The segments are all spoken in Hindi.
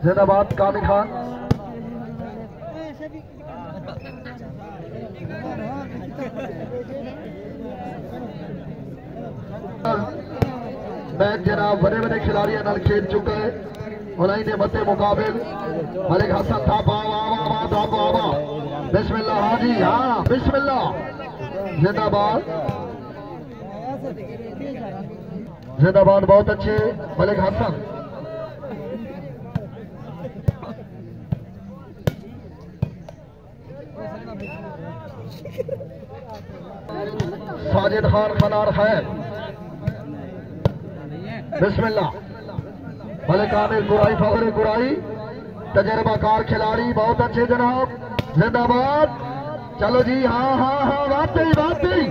जिंदाबाद कामिल खान। मैच जनाब बड़े बड़े खिलाड़ी नाल खेल चुके हैं। उन्हीं ने मते मुकाबिल मलिक हसन था। बिस्मिल्लाह हाजी, हाँ बिस्मिल्लाह। जिंदाबाद जिंदाबाद, बहुत अच्छे मलिक हसन। साजिद खान खनार खैर। बिस्मिल्लाह। मलिक आमिर गुराई फखर गुराई तजर्बाकार खिलाड़ी, बहुत अच्छे जनाब। जिंदाबाद। चलो जी, हाँ हाँ हाँ, वाकई वाकई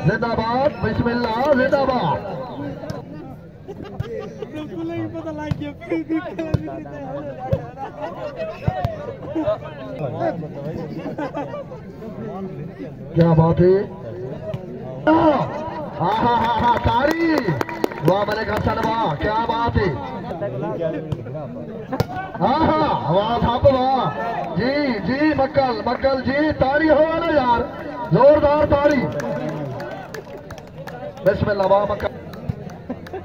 जिंदाबाद। बिस्मिल्लाह। जिंदाबाद। क्या बात है, हाँ हाँ हाँ हाँ, तारी। वाह मलिक हसन, वाह क्या बात है। हाँ हाँ, वाह साहब वाह। जी जी मक्कल मक्कल जी, तारी हो ना यार, जोरदार तारी। बिस्मिल्लाह, वाह मक्कल,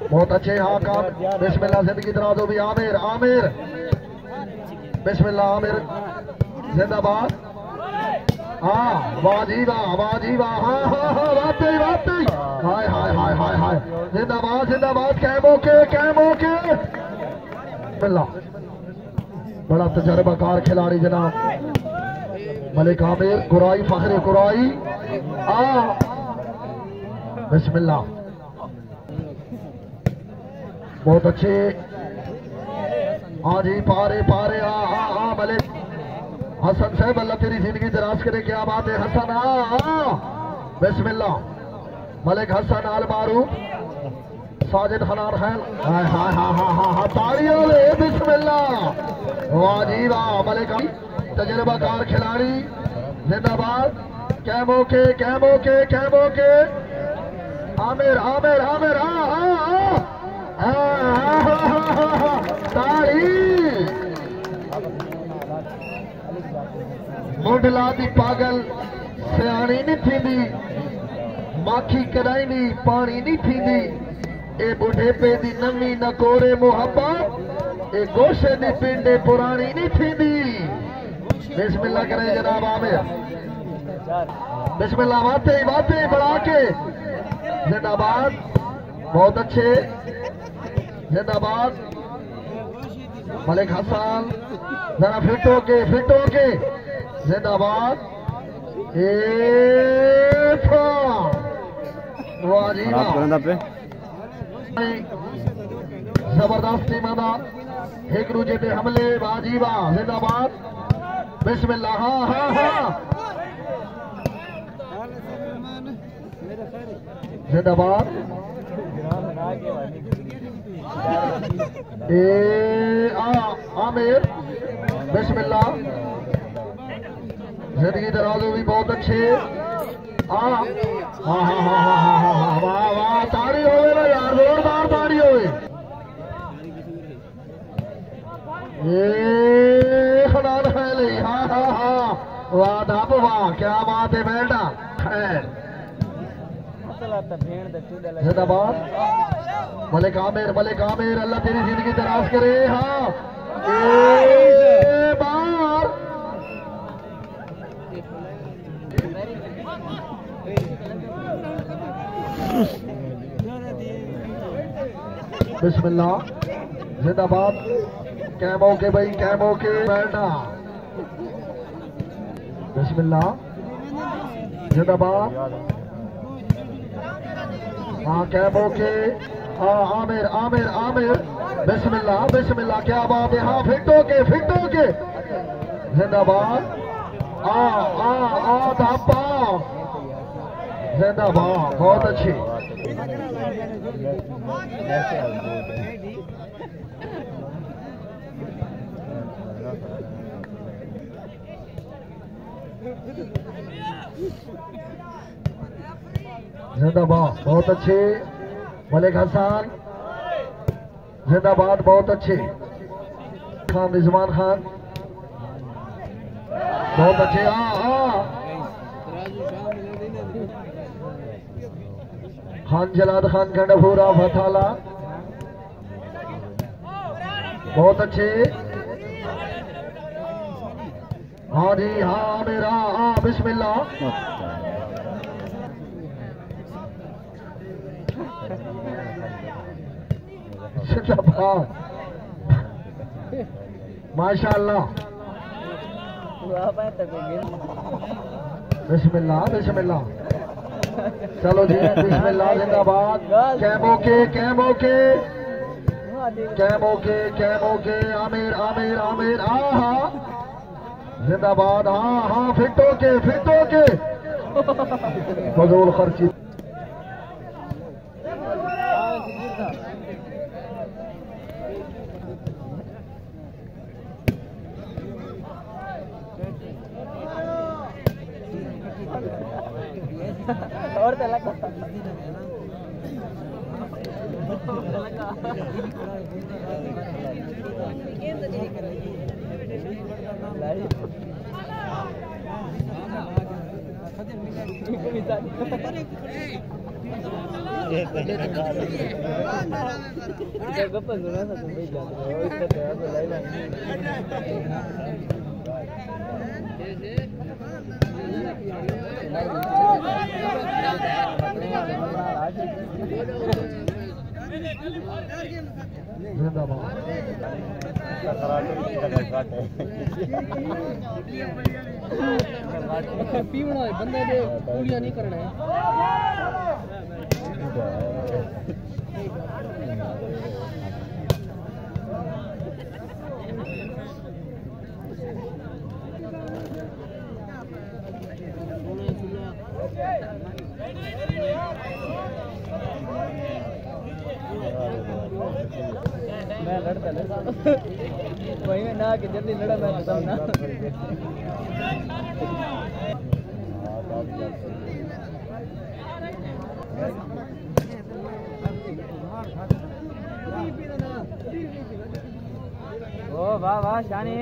बहुत अच्छे। हाँ काम। बिस्मिल्लाह, जिंदगी दराज हो भी। आमिर आमिर। बिस्मिल्लाह आमिर। जिंदाबाद। हाँ वाह जी वाह, वाह जी वाह। हाँ हाँ हाँ, वाकई वाकई। हाय हाय हाय हाय हाय। जिंदाबाद जिंदाबाद। कैमो के बिल्ला, बड़ा तजर्बाकार खिलाड़ी जनाब मलिक आमिर गुराई फखरे गुराई। बिस्मिल्लाह, बहुत अच्छे। हाँ जी, पारे पारे। हाँ मलिक हसन साहब, अल्लाह तेरी जिंदगी दराज करे। क्या बात है हसन। बिस्मिल्लाह। मलिक हसन आल मारूफ। साजिद खनार खैर। हाय हाय हाँ हाँ हाँ हाँ, तालियों में। बिस्मिल्लाह, वाह जी वाह। मलिक तजर्बाकार खिलाड़ी। जिंदाबाद। कैमो के आमिर आमिर आमिर। ताली। मुंडला दी पागल सियाणी नहीं थींदी, माखी कराईंदी पानी नहीं थींदी। ए बुढ़ेपे दी नमी नकोरे मुहब्बत, ए गोशे दी पिंडे पुरानी नहीं थींदी। बिस्मिल्लाह करें जनाब आमिर। बिस्मिल्लाह, बातें बढ़ा के। जिंदाबाद, बहुत अच्छे। जिंदाबाद। मलिक हसन, जरा फिट होके। जिंदाबाद। वाह जी वाह, जबरदस्त टीम दा एक दूजे पे हमले। वाह जी वाह। जिंदाबाद। बिस्मिल्लाह। हाँ हाँ हाँ, जिंदाबाद। आमिर। बिस्मिल्लाह। जिंदगी दराज भी बहुत अच्छे। हाँ हाँ हाँ हाँ हाँ हाँ, वाह वाह। तारी होवे ना यार, जोरदार तारी होवे। ये खनान है। हाँ हाँ हाँ, वाह धाप वाह, क्या बात है बेटा। खैर जिंदाबाद। मलिक आमिर अल्लाह तेरी जिंदगी दराज करे। हाँ बार। बिस्मिल्लाह। जिंदाबाद। कैमो के भाई, कैमो के बैठा। बिस्मिल्लाह। जिंदाबाद। हाँ कैमो के। हाँ आमिर। बिस्मिल्लाह, क्या बात है। हाँ फिटो के। जिंदाबाद। धापा। जिंदाबाद, बहुत अच्छी। जिंदाबाद, बहुत अच्छे। मलिक हसन। जिंदाबाद, बहुत अच्छे खान, रिजवान खान बहुत अच्छे। खान जलाद खान गंडभूरा फथाला बहुत अच्छे। हाँ जी हाँ मेरा, हाँ बिस्मिल्लाह। जिंदाबाद, माशाअल्लाह। बिस्मिल्लाह बिस्मिल्लाह, चलो जी बिस्मिल्लाह। जिंदाबाद, कैमो के कैमो के कैमो के कैमो के, आमिर आमिर आमिर, आहा जिंदाबाद। हाँ हाँ, फिटो के फजूल खर्ची। और तो लगा पीवना है बंदे ने पूरियां नहीं करना है। मैं लड़ता वही में ना कि जल्दी लड़ा मैं बताऊं ना। ओ वाह वाह शानी।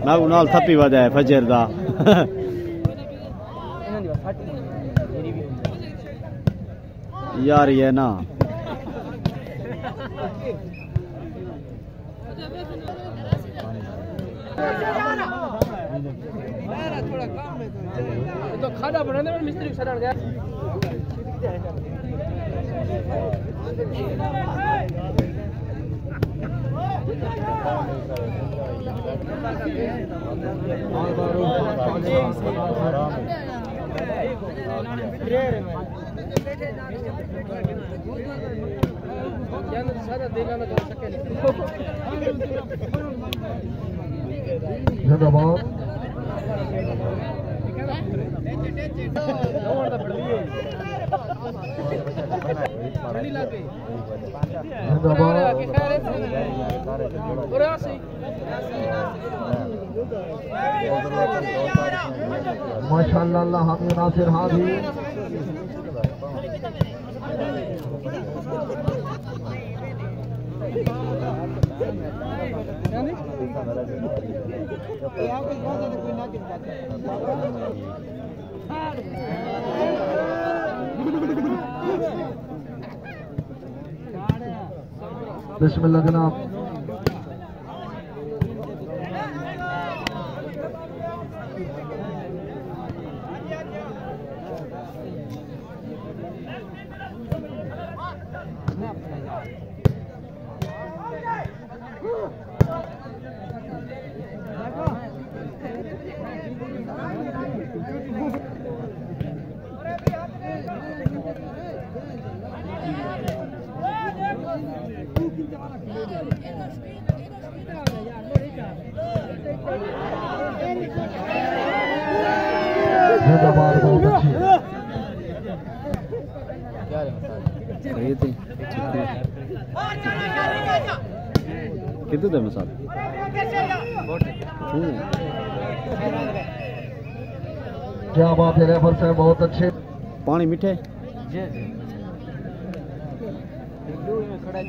मैं उनाल थप्पी वजह है फजर दा यार ये ना तो खाना बनाने में मिस्त्री सड़ गया। माशाअल्लाह हम नासिर हाजी बिस्मिल्लाह जनाब। जिंदाबाद, बहुत अच्छी। ये थी कितने थे मसाल क्या बात है, रेफर साहब बहुत अच्छे। पानी मीठे खड़ा